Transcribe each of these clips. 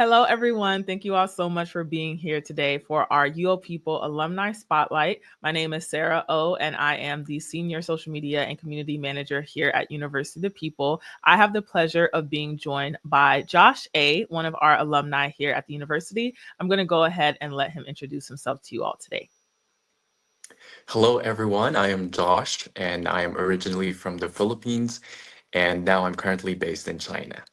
Hello, everyone. Thank you all so much for being here today for our UoPeople Alumni Spotlight. My name is Sarah O, and I am the Senior Social Media and Community Manager here at University of the People. I have the pleasure of being joined by Josh A, one of our alumni here at the university. I'm going to go ahead and let him introduce himself to you all today. Hello, everyone. I am Josh, and I am originally from the Philippines, and now I'm currently based in China.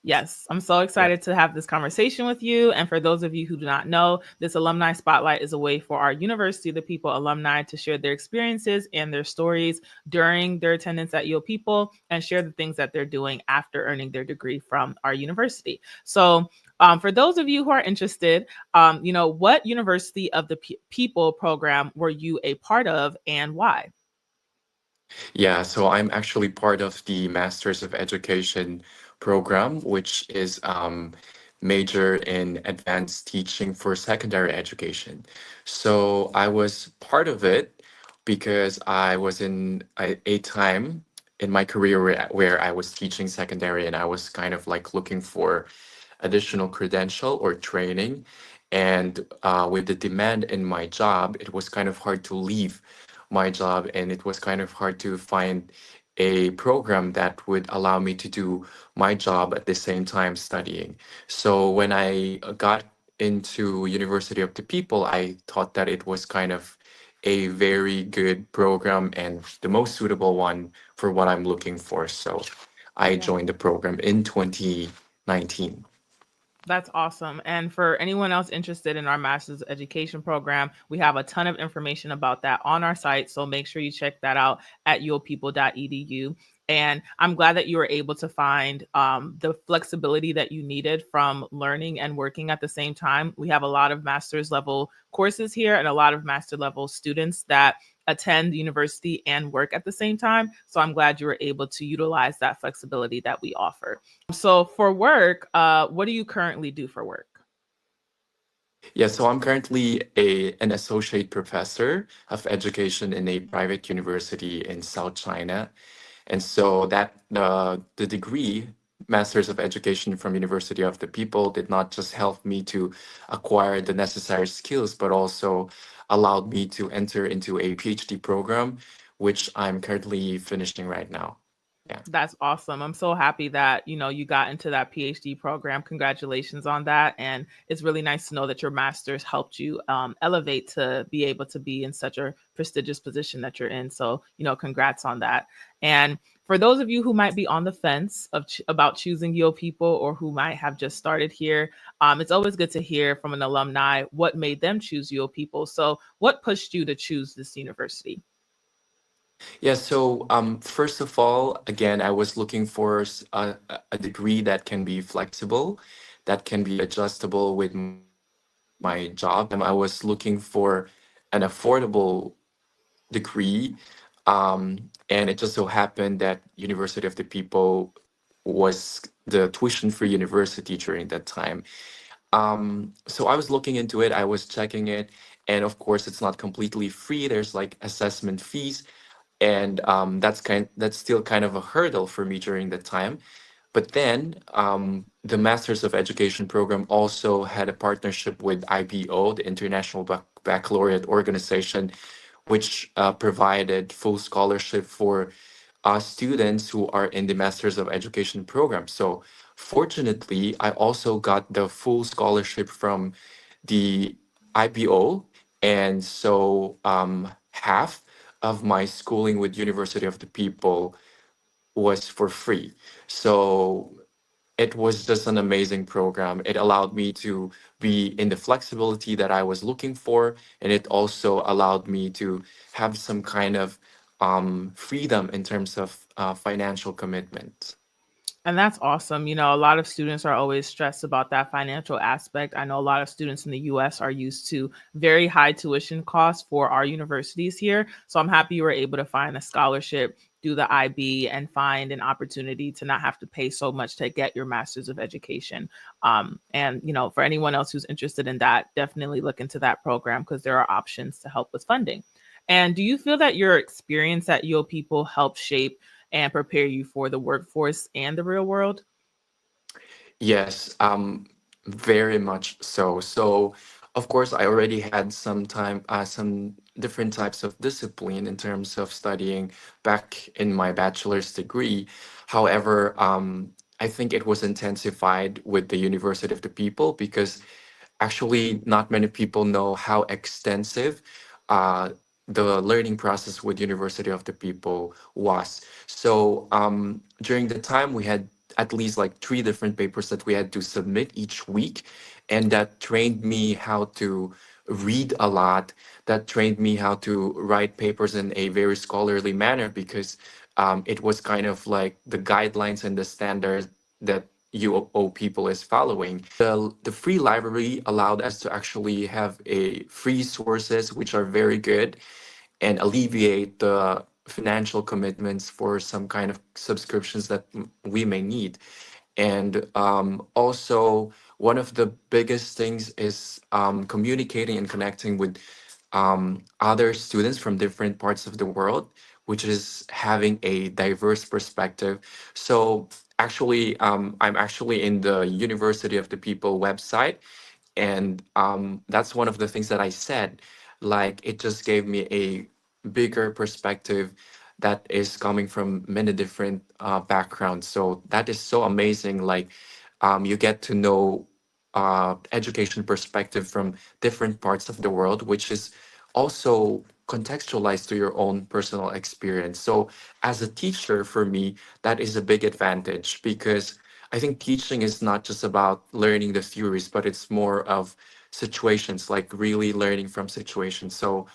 Yes, I'm so Yeah. excited to have this conversation with you. And for those of you who do not know, this Alumni Spotlight is a way for our University of the People alumni to share their experiences and their stories during their attendance at UoPeople and share the things that they're doing after earning their degree from our university. So, for those of you who are interested, what University of the People program were you a part of and why? Yeah, so I'm actually part of the Masters of Education program, which is major in advanced teaching for secondary education. So I was part of it because I was in a time in my career where I was teaching secondary and I was kind of like looking for additional credential or training. And with the demand in my job, it was kind of hard to leave my job, and it was kind of hard to find a program that would allow me to do my job at the same time studying. So when I got into University of the People, I thought that it was kind of a very good program and the most suitable one for what I'm looking for. So I Yeah. joined the program in 2019. That's awesome. And for anyone else interested in our master's education program, we have a ton of information about that on our site. So make sure you check that out at uopeople.edu. And I'm glad that you were able to find the flexibility that you needed from learning and working at the same time. We have a lot of master's level courses here and a lot of master level students that attend university and work at the same time. So I'm glad you were able to utilize that flexibility that we offer. So for work, what do you currently do for work? Yeah, so I'm currently an associate professor of education in a private university in South China. And so that the degree, Masters of Education from University of the People, did not just help me to acquire the necessary skills, but also allowed me to enter into a PhD program, which I'm currently finishing right now. Yeah. That's awesome. I'm so happy that, you got into that PhD program. Congratulations on that. And it's really nice to know that your master's helped you elevate to be able to be in such a prestigious position that you're in. So, congrats on that. And for those of you who might be on the fence about choosing Yo People or who might have just started here, it's always good to hear from an alumni what made them choose Yo People. So, what pushed you to choose this university? Yeah, so first of all, again, I was looking for a degree that can be flexible, that can be adjustable with my job. I was looking for an affordable degree, and it just so happened that University of the People was the tuition-free university during that time. So I was looking into it, I was checking it, and of course, it's not completely free. There's like assessment fees, and that's still kind of a hurdle for me during that time. But then the Masters of Education program also had a partnership with IBO, the International Baccalaureate Organization, which provided full scholarship for students who are in the Masters of Education program. So fortunately, I also got the full scholarship from the IBO, and so half of my schooling with University of the People was for free. So it was just an amazing program. It allowed me to be in the flexibility that I was looking for, and it also allowed me to have some kind of freedom in terms of financial commitment. And that's awesome. A lot of students are always stressed about that financial aspect. I know a lot of students in the US are used to very high tuition costs for our universities here. So I'm happy you were able to find a scholarship, do the IB, and find an opportunity to not have to pay so much to get your master's of education. And, for anyone else who's interested in that, definitely look into that program because there are options to help with funding. And do you feel that your experience at Yo People helped shape and prepare you for the workforce and the real world? Yes, Very much so. So, of course, I already had some different types of discipline in terms of studying back in my bachelor's degree. However, I think it was intensified with the University of the People because actually not many people know how extensive uh, the learning process with University of the People was. So during the time we had at least like three different papers that we had to submit each week, and that trained me how to read a lot. That trained me how to write papers in a very scholarly manner because it was kind of like the guidelines and the standards that UO people is following. The free library allowed us to actually have a free sources which are very good and alleviate the financial commitments for some kind of subscriptions that we may need. And also, one of the biggest things is communicating and connecting with other students from different parts of the world, which is having a diverse perspective. So, actually, I'm actually in the University of the People website, and that's one of the things that I said. Like, it just gave me a bigger perspective that is coming from many different backgrounds. So that is so amazing. Like, you get to know education perspective from different parts of the world, which is also contextualized to your own personal experience. So as a teacher, for me, that is a big advantage because I think teaching is not just about learning the theories, but it's more of situations, like really learning from situations. So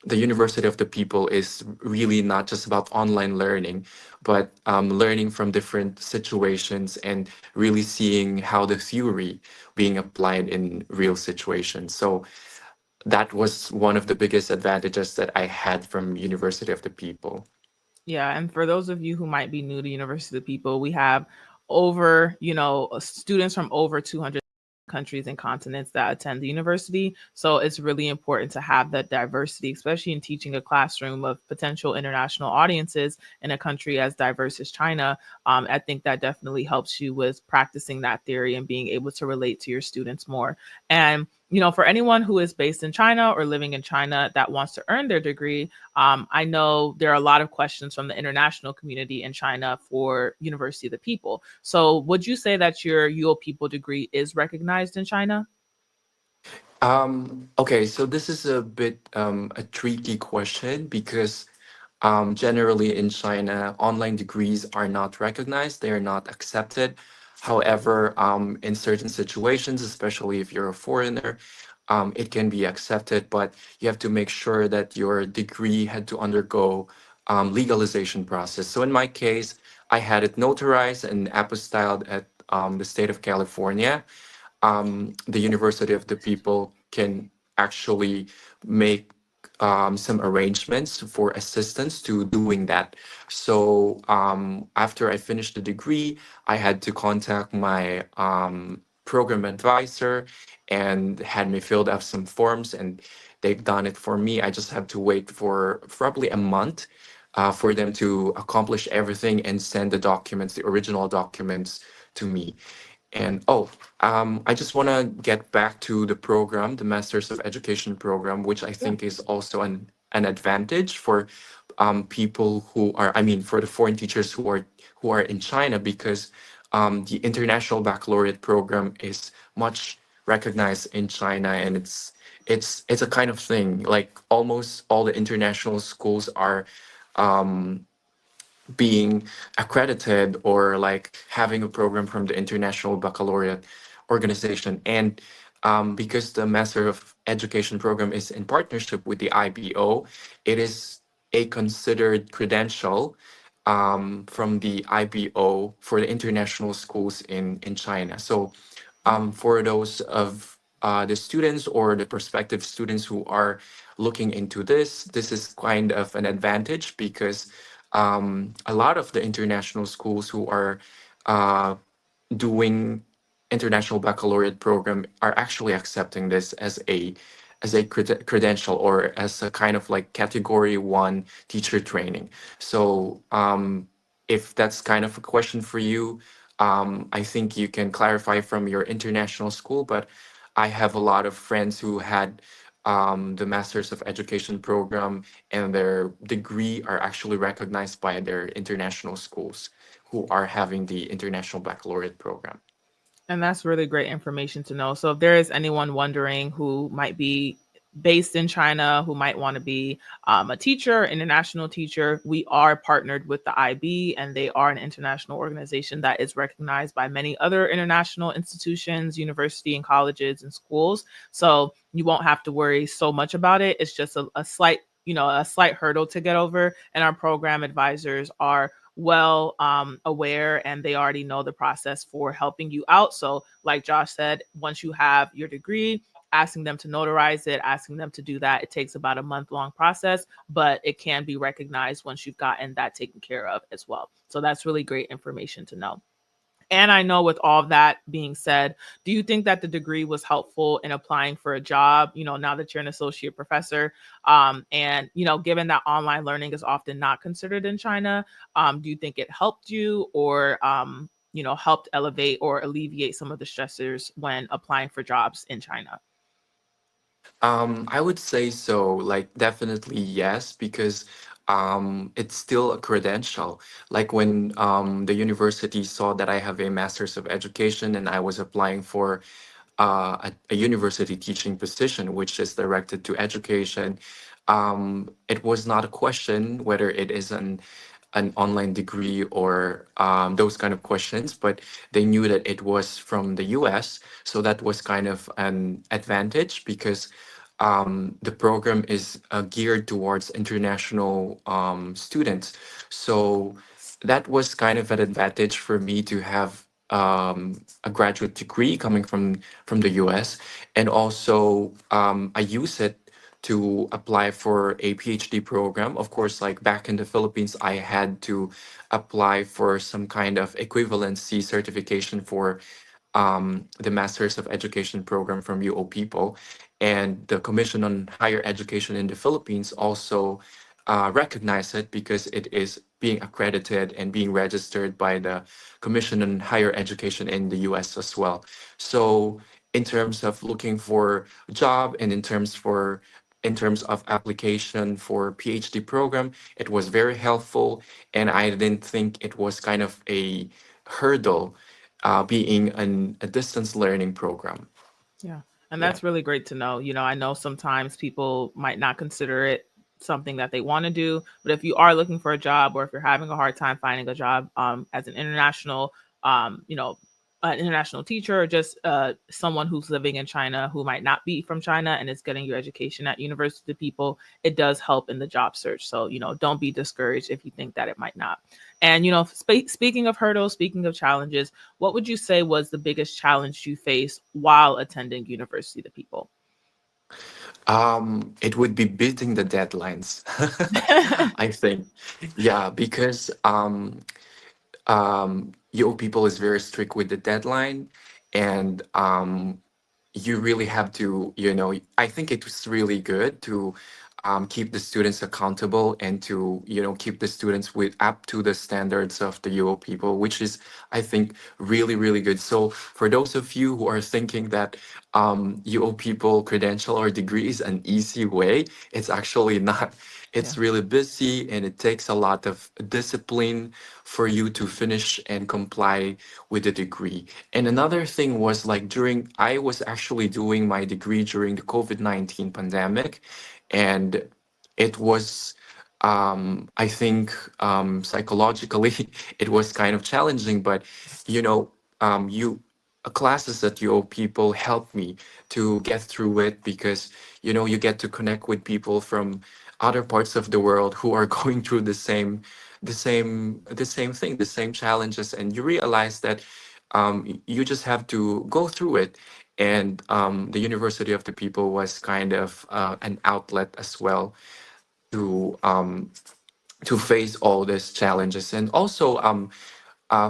the University of the People is really not just about online learning, but learning from different situations and really seeing how the theory being applied in real situations. So that was one of the biggest advantages that I had from University of the People. Yeah, and for those of you who might be new to University of the People, we have over, students from over 200 countries and continents that attend the university. So it's really important to have that diversity, especially in teaching a classroom of potential international audiences in a country as diverse as China. I think that definitely helps you with practicing that theory and being able to relate to your students more. And for anyone who is based in China or living in China that wants to earn their degree, I know there are a lot of questions from the international community in China for University of the People. So, would you say that your UO People degree is recognized in China? Okay, so this is a bit a tricky question because generally in China, online degrees are not recognized, they are not accepted. However, in certain situations, especially if you're a foreigner, it can be accepted, but you have to make sure that your degree had to undergo legalization process. So in my case, I had it notarized and apostilled at the state of California. The University of the People can actually make some arrangements for assistance to doing that. So after I finished the degree, I had to contact my program advisor and had me filled out some forms, and they've done it for me. I just have to wait for probably a month for them to accomplish everything and send the documents, the original documents, to me. And I just want to get back to the program, the Masters of Education program, which I Yeah. think is also an advantage for people who are, I mean, for the foreign teachers who are in China, because the International Baccalaureate program is much recognized in China, and it's a kind of thing. Like almost all the international schools are being accredited or like having a program from the International Baccalaureate Organization. And because the Master of Education program is in partnership with the IBO, it is a considered credential from the IBO for the international schools in China. So for those of the students or the prospective students who are looking into this, this is kind of an advantage because a lot of the international schools who are uh, doing international baccalaureate program are actually accepting this as a credential or as a kind of like category one teacher training. So if that's kind of a question for you, I think you can clarify from your international school, but I have a lot of friends who had the Masters of Education program, and their degree are actually recognized by their international schools who are having the International Baccalaureate program. And that's really great information to know. So if there is anyone wondering who might be based in China, who might want to be a teacher, international teacher, we are partnered with the IB, and they are an international organization that is recognized by many other international institutions, university and colleges and schools. So you won't have to worry so much about it. It's just a slight, a slight hurdle to get over. And our program advisors are well aware, and they already know the process for helping you out. So like Josh said, once you have your degree, asking them to notarize it, asking them to do that, it takes about a month long process, but it can be recognized once you've gotten that taken care of as well. So that's really great information to know. And I know, with all of that being said, do you think that the degree was helpful in applying for a job, now that you're an associate professor? And, given that online learning is often not considered in China, do you think it helped you, or, helped elevate or alleviate some of the stressors when applying for jobs in China? I would say so, like definitely yes, because it's still a credential. Like when the university saw that I have a master's of education and I was applying for a university teaching position, which is directed to education, it was not a question whether it is an online degree or those kind of questions, but they knew that it was from the US. So that was kind of an advantage because the program is geared towards international students. So that was kind of an advantage for me to have a graduate degree coming from the US. And also, I use it to apply for a PhD program. Of course, like back in the Philippines, I had to apply for some kind of equivalency certification for the Masters of Education program from UoPeople. And the Commission on Higher Education in the Philippines also recognize it because it is being accredited and being registered by the Commission on Higher Education in the US as well. So in terms of looking for a job and in terms of application for PhD program, it was very helpful, and I didn't think it was kind of a hurdle being a distance learning program. Yeah. And Yeah. that's really great to know. I know sometimes people might not consider it something that they want to do, but if you are looking for a job, or if you're having a hard time finding a job, as um, you know, an international teacher, or just someone who's living in China who might not be from China and is getting your education at university people, it does help in the job search. So, don't be discouraged if you think that it might not. And, speaking of hurdles, speaking of challenges, what would you say was the biggest challenge you faced while attending university to people? It would be beating the deadlines, I think. Yeah, because Yo People is very strict with the deadline, and you really have to, I think it was really good to keep the students accountable and to, keep the students with up to the standards of the UO people, which is, I think, really, really good. So for those of you who are thinking that UO people credential or degree is an easy way, it's actually not. Yeah. It's really busy and it takes a lot of discipline for you to finish and comply with the degree. And another thing was like I was actually doing my degree during the COVID-19 pandemic, and it was, I think, psychologically, it was kind of challenging, but you know, you classes that you people helped me to get through it because you get to connect with people from other parts of the world who are going through the same thing, the same challenges, and you realize that you just have to go through it. And the University of the People was kind of an outlet as well to face all these challenges. And also,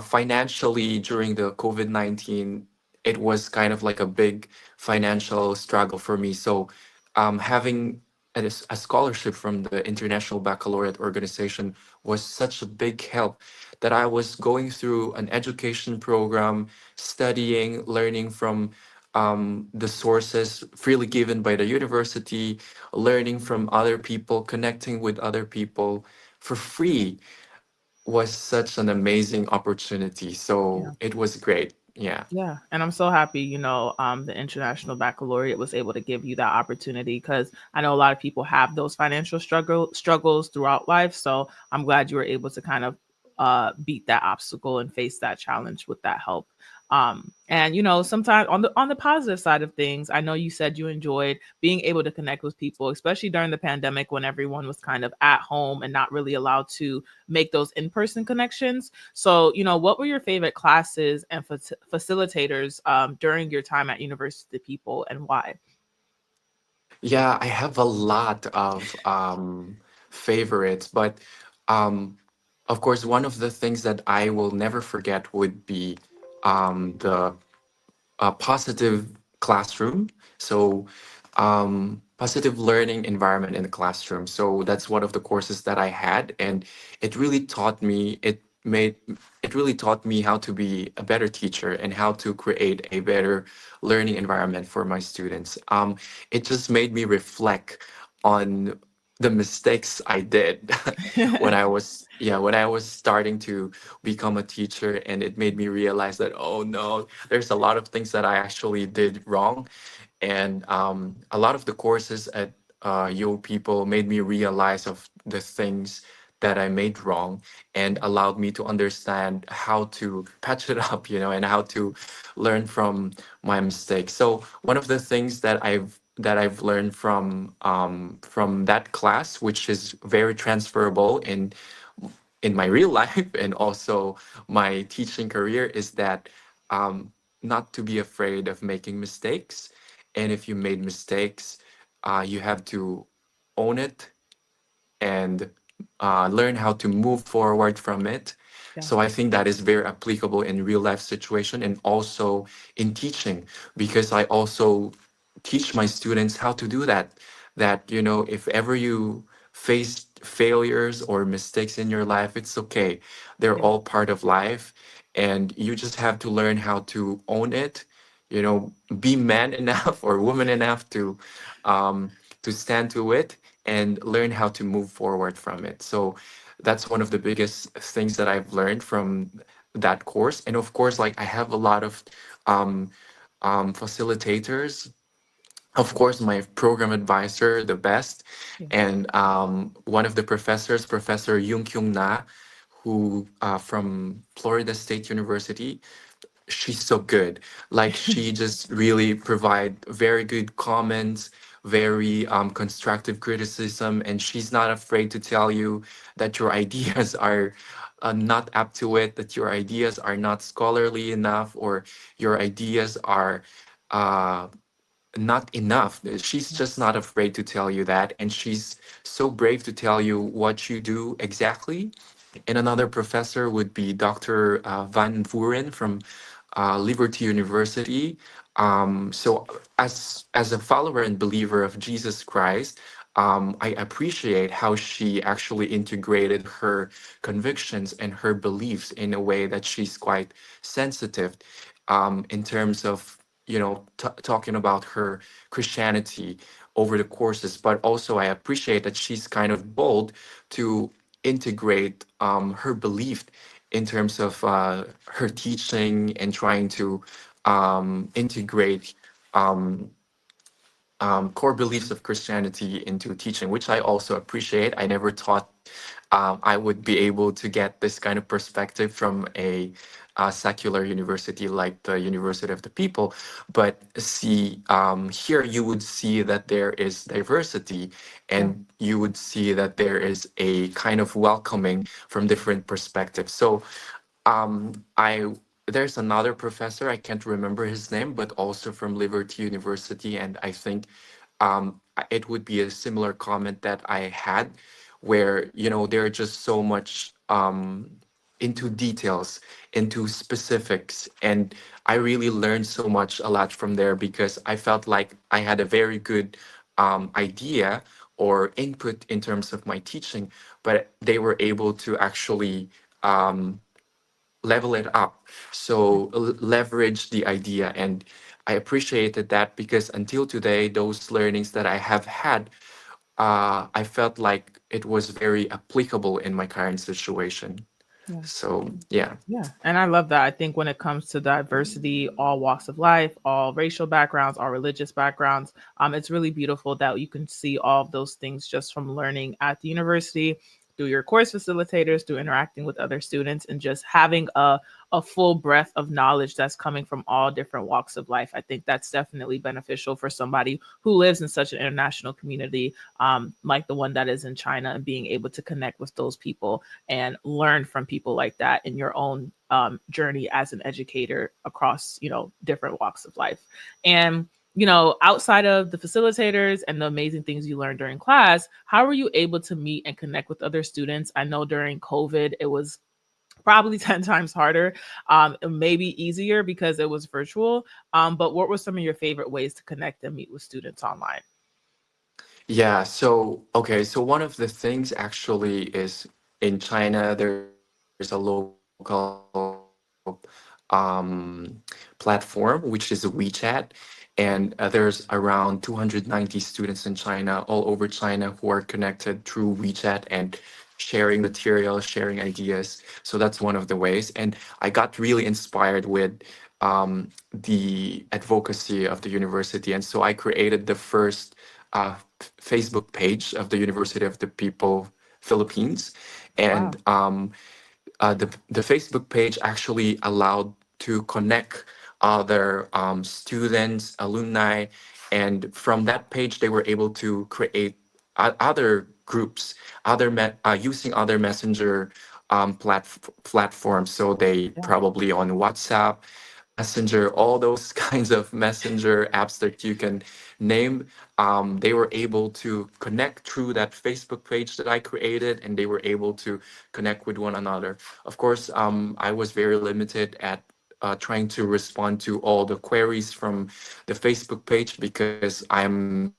financially during the COVID-19, it was kind of like a big financial struggle for me. So having a scholarship from the International Baccalaureate Organization was such a big help that I was going through an education program, studying, learning from the sources freely given by the university, learning from other people, connecting with other people for free was such an amazing opportunity. Yeah. So it was great. Yeah. Yeah, and I'm so happy, the International Baccalaureate was able to give you that opportunity because I know a lot of people have those financial struggles throughout life. So I'm glad you were able to kind of beat that obstacle and face that challenge with that help. And sometimes on the positive side of things, I know you said you enjoyed being able to connect with people, especially during the pandemic when everyone was kind of at home and not really allowed to make those in-person connections. So, what were your favorite classes and facilitators during your time at University People, and why? Yeah, I have a lot of favorites, but um, of course, one of the things that I will never forget would be the a positive classroom. So, positive learning environment in the classroom. So that's one of the courses that I had, and it really taught me. It really taught me how to be a better teacher and how to create a better learning environment for my students. It just made me reflect on the mistakes I did when I was starting to become a teacher, and it made me realize that, oh no, there's a lot of things that I actually did wrong. And a lot of the courses at Yo People made me realize of the things that I made wrong and allowed me to understand how to patch it up, and how to learn from my mistakes. So one of the things that I've learned from that class, which is very transferable in my real life and also my teaching career, is that not to be afraid of making mistakes. And if you made mistakes, you have to own it and learn how to move forward from it. Yeah. So I think that is very applicable in real life situation and also in teaching, because I also teach my students how to do that. That, if ever you face failures or mistakes in your life, it's okay. They're Yeah. all part of life, and you just have to learn how to own it. Be man enough or woman enough to stand to it and learn how to move forward from it. So that's one of the biggest things that I've learned from that course. And of course, like I have a lot of um, facilitators. Of course, my program advisor, the best, Yeah. and one of the professors, Professor Yung Kyung Na, who from Florida State University. She's so good. Like she just really provide very good comments, very constructive criticism, and she's not afraid to tell you that your ideas are not up to it, that your ideas are not scholarly enough, or your ideas are uh, not enough. She's Yeah. just not afraid to tell you that, and she's so brave to tell you what you do exactly. And another professor would be Dr. Van Vuren from Liberty University. So, as a follower and believer of Jesus Christ, I appreciate how she actually integrated her convictions and her beliefs in a way that she's quite sensitive in terms of talking about her Christianity over the courses. But also, I appreciate that she's kind of bold to integrate her belief in terms of her teaching and trying to integrate um, core beliefs of Christianity into teaching, which I also appreciate. I never thought I would be able to get this kind of perspective from a secular university like the University of the People. But see, here you would see that there is diversity, Yeah. and you would see that there is a kind of welcoming from different perspectives. So I there's another professor, I can't remember his name, but also from Liberty University, and I think it would be a similar comment that I had, where they're just so much into details, into specifics, and I really learned so much a lot from there because I felt like I had a very good idea or input in terms of my teaching, but they were able to actually um, level it up. So leverage the idea. And I appreciated that because until today, those learnings that I have had, I felt like it was very applicable in my current situation. Yeah. So, yeah. Yeah, and I love that. I think when it comes to diversity, all walks of life, all racial backgrounds, all religious backgrounds, it's really beautiful that you can see all of those things just from learning at the university, through your course facilitators, through interacting with other students, and just having a full breadth of knowledge that's coming from all different walks of life. I think that's definitely beneficial for somebody who lives in such an international community, like the one that is in China, and being able to connect with those people and learn from people like that in your own journey as an educator across, different walks of life. And outside of the facilitators and the amazing things you learned during class, how were you able to meet and connect with other students? I know during COVID, it was probably 10 times harder, maybe easier because it was virtual. But what were some of your favorite ways to connect and meet with students online? Yeah, so okay, so one of the things actually is in China, there's a local platform, which is WeChat, and there's around 290 students in China, all over China, who are connected through WeChat and sharing material, sharing ideas. So that's one of the ways. And I got really inspired with the advocacy of the university, and so I created the first Facebook page of the University of the People Philippines, and Wow. the Facebook page actually allowed to connect other students, alumni, and from that page they were able to create other groups, using other messenger platforms. So they Yeah. probably on WhatsApp, Messenger, all those kinds of messenger apps that you can name. They were able to connect through that Facebook page that I created, and they were able to connect with one another. Of course, I was very limited at trying to respond to all the queries from the Facebook page because I'm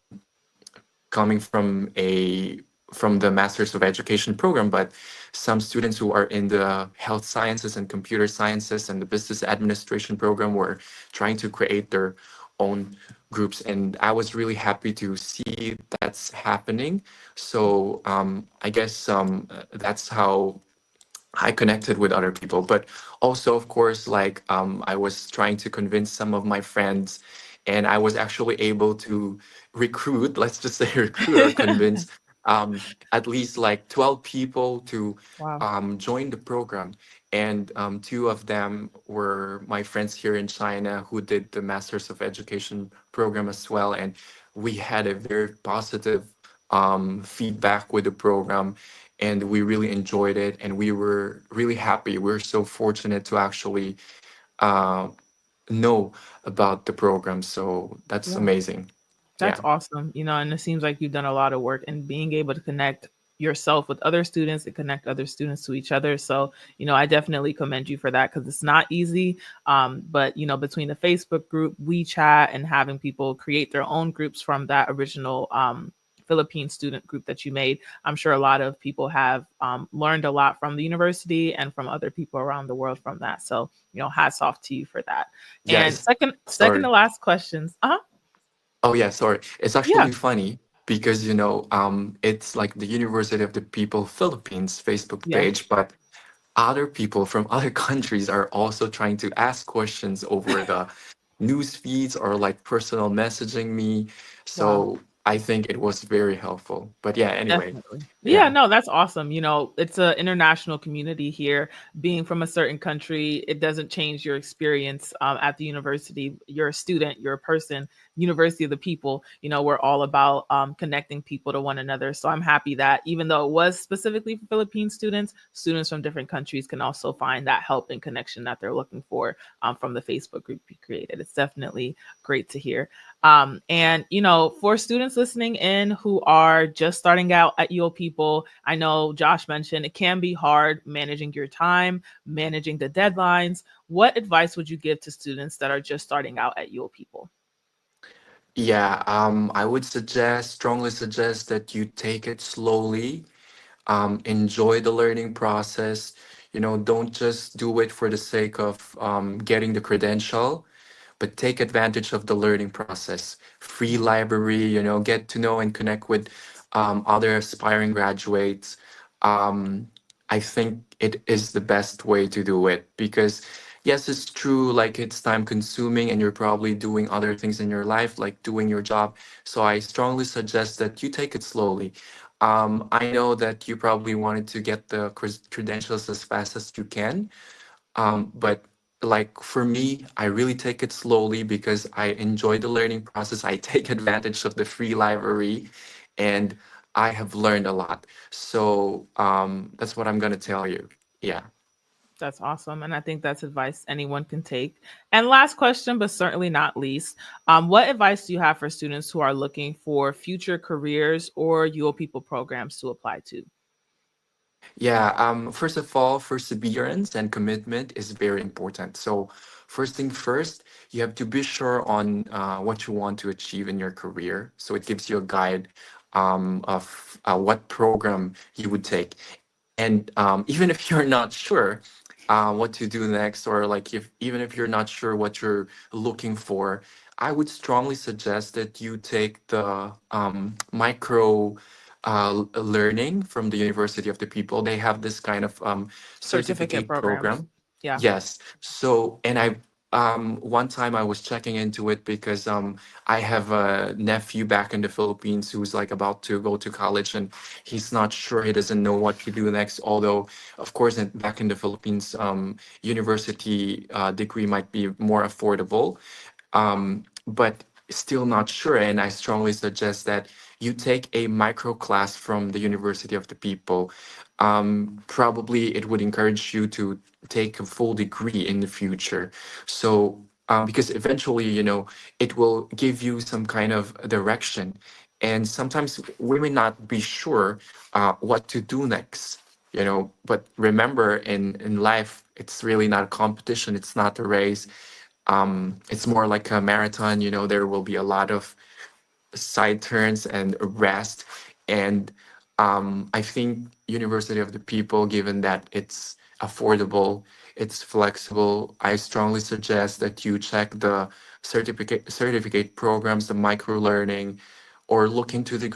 coming from the Masters of Education program, but some students who are in the health sciences and computer sciences and the business administration program were trying to create their own groups, and I was really happy to see that's happening. So I guess that's how I connected with other people. But also, of course, like I was trying to convince some of my friends, and I was actually able to recruit, let's just say recruit or convince at least like 12 people to Wow. join the program. And two of them were my friends here in China who did the Masters of Education program as well. And we had a very positive feedback with the program, and we really enjoyed it, and we were really happy. We're so fortunate to actually uh, know about the program, so that's Yeah. amazing. That's Yeah. awesome. And it seems like you've done a lot of work and being able to connect yourself with other students and connect other students to each other. So, I definitely commend you for that because it's not easy. But, between the Facebook group, WeChat, and having people create their own groups from that original Philippine student group that you made, I'm sure a lot of people have learned a lot from the university and from other people around the world from that. So, hats off to you for that. Yeah, And it's second sorry. to last questions. Oh yeah, sorry. It's Yeah. actually funny because it's like the University of the People Philippines Facebook Yes. page, but other people from other countries are also trying to ask questions over the news feeds or like personal messaging me. Wow. So I think it was very helpful. But yeah, anyway, Definitely. Yeah, yeah. no, that's awesome. It's an international community here. Being from a certain country, it doesn't change your experience at the university. You're a student, you're a person, University of the People. We're all about connecting people to one another. So I'm happy that even though it was specifically for Philippine students, students from different countries can also find that help and connection that they're looking for from the Facebook group you created. It's definitely great to hear. And for students listening in who are just starting out at UoPeople, I know Josh mentioned it can be hard managing your time, managing the deadlines. What advice would you give to students that are just starting out at UoPeople? Yeah, I would strongly suggest that you take it slowly. Enjoy the learning process. Don't just do it for the sake of getting the credential, but take advantage of the learning process. Free Yeah, library, get to know and connect with other aspiring graduates. Um, I think it is the best way to do it because, yes, it's true, like it's time consuming and you're probably doing other things in your life, like doing your job. So I strongly suggest that you take it slowly. I know that you probably wanted to get the credentials as fast as you can, but like for me, I really take it slowly because I enjoy the learning process. I take advantage of the free library and I have learned a lot. So that's what I'm gonna tell you. Yeah. that's awesome. And I think that's advice anyone can take. And last question, but certainly not least, what advice do you have for students who are looking for future careers or UO People programs to apply to? Yeah, first of all, perseverance and commitment is very important. So, first thing first, you have to be sure on what you want to achieve in your career. So, it gives you a guide of what program you would take. And even if you're not sure what to do next, or like if even if you're not sure what you're looking for, I would strongly suggest that you take the micro learning from the University of the People. They have this kind of Certificate certificate programs. program. Yeah. Yes. So, and I one time I was checking into it because I have a nephew back in the Philippines who's like about to go to college and he's not sure, he doesn't know what to do next. Although, of course, back in the Philippines, university degree might be more affordable, but still not sure. And I strongly suggest that you take a micro class from the University of the People. Probably it would encourage you to take a full degree in the future. So, because eventually, it will give you some kind of direction. And sometimes we may not be sure what to do next. But remember, in life, it's really not a competition, it's not a race. It's more like a marathon. There will be a lot of side turns and rest. And I think University of the People, given that it's affordable, it's flexible, I strongly suggest that you check the certificate programs, the micro learning, or look into the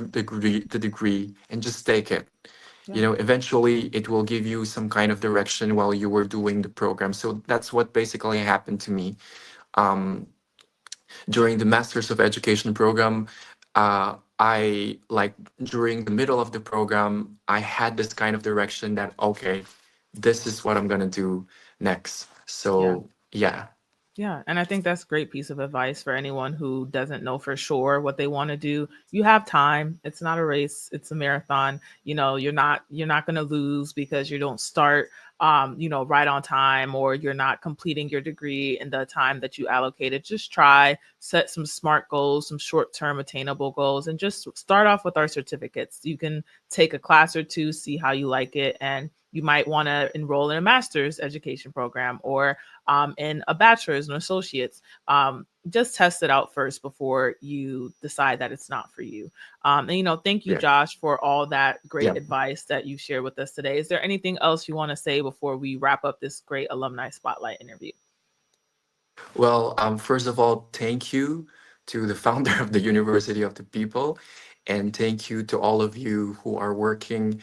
degree and just take it. Yeah. Eventually it will give you some kind of direction while you were doing the program. So that's what basically happened to me. Um, During the Masters of Education program, I like during the middle of the program, I had this kind of direction that, okay, this is what I'm gonna do next. Yeah. So yeah. Yeah, and I think that's a great piece of advice for anyone who doesn't know for sure what they want to do. You have time. It's not a race, it's a marathon. You're not going to lose because you don't start right on time, or you're not completing your degree in the time that you allocated. Just try, set some smart goals, some short-term attainable goals, and just start off with our certificates. You can take a class or two, see how you like it, and you might want to enroll in a master's education program, or in a bachelor's and associate's. Just test it out first before you decide that it's not for you. And thank you, Yeah. Josh, for all that great Yeah. advice that you shared with us today. Is there anything else you want to say before we wrap up this great alumni spotlight interview? Well, first of all, thank you to the founder of the University of the People, and thank you to all of you who are working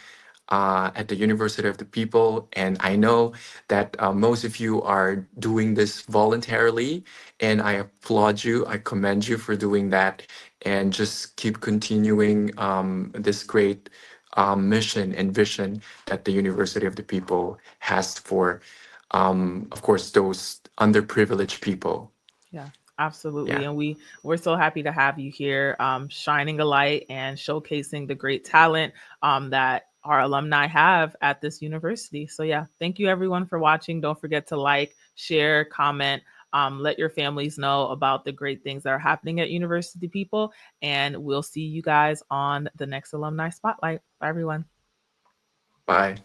at the University of the People. And I know that most of you are doing this voluntarily, and I applaud you. I commend you for doing that, and just keep continuing this great mission and vision that the University of the People has for, of course, those underprivileged people. Yeah, absolutely. Yeah. And we're so happy to have you here, shining a light and showcasing the great talent that our alumni have at this university. So yeah, thank you everyone for watching. Don't forget to like, share, comment, let your families know about the great things that are happening at University People. And we'll see you guys on the next alumni spotlight. Bye everyone. Bye.